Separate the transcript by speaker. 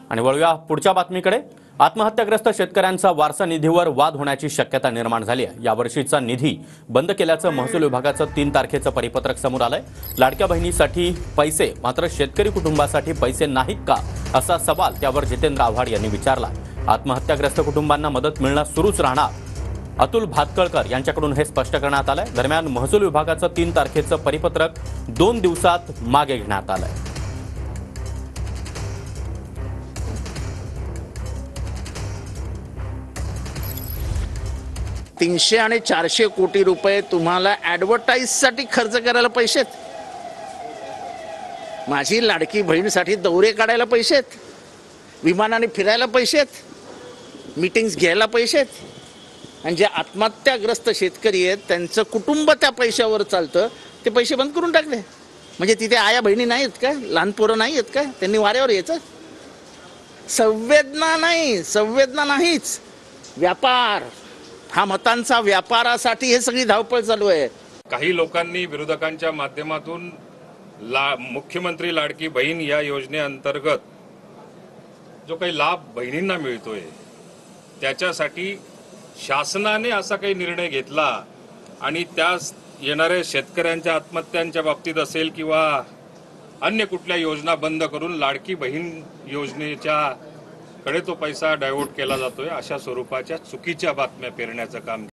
Speaker 1: आणि वळूया पुढच्या बातमीकडे। आत्महत्याग्रस्त शेतकऱ्यांचा वारसा निधीवर वाद होण्याची शक्यता निर्माण झाली आहे। यावर्षीचा निधी बंद केल्याचं महसूल विभागाचं 3 तारखेचं परिपत्रक समोर आलंय। लाडक्या बहिणीसाठी पैसे मात्र शेतकरी कुटुंबासाठी पैसे नाहीत का, असा सवाल त्यावर जितेंद्र आव्हाड यांनी विचारला। आत्महत्याग्रस्त कुटुंबांना मदत मिळणं सुरूच राहणार, अतुल भातकळकर यांच्याकडून हे स्पष्ट करण्यात आलंय। दरम्यान महसूल विभागाचं 3 तारखेचं परिपत्रक 2 दिवसात मागे घेण्यात आलंय।
Speaker 2: 300 आणि 400 कोटी रुपये तुम्हाला ॲडव्हर्टाईजसाठी खर्च करायला पैसे आहेत। माझी लाडकी बहीणसाठी दौरे काढायला पैसे आहेत, विमानाने फिरायला पैसे आहेत, मीटिंग्स घ्यायला पैसे आहेत। आणि जे आत्महत्याग्रस्त शेतकरी आहेत त्यांचं कुटुंब त्या पैशावर चालतं, ते पैसे बंद करून टाकले। म्हणजे तिथे आया बहिणी नाही आहेत का, लहान पोरं नाही आहेत का, त्यांनी वाऱ्यावर यायचं? संवेदना नाही, संवेदना नाहीच, व्यापार। हा मतांचा व्यापारासाठी हे सगळी धावपळ चालू आहे।
Speaker 3: काही लोकांनी विरोधकांच्या माध्यमातून मुख्यमंत्री लाडकी बहीण या योजनेअंतर्गत जो काही लाभ बहिणींना मिळतोय त्याच्यासाठी शासनाने असा काही निर्णय घेतला आणि त्या येणाऱ्या शेतकऱ्यांच्या आत्महत्यांच्या बाबतीत असेल किंवा अन्य कुठल्या योजना बंद करून लाडकी बहीण योजनेच्या कडे तो पैसा डायव्हर्ट केला जातोय, अशा स्वरूपाच्या चुकीच्या बातम्या पेरण्याचं काम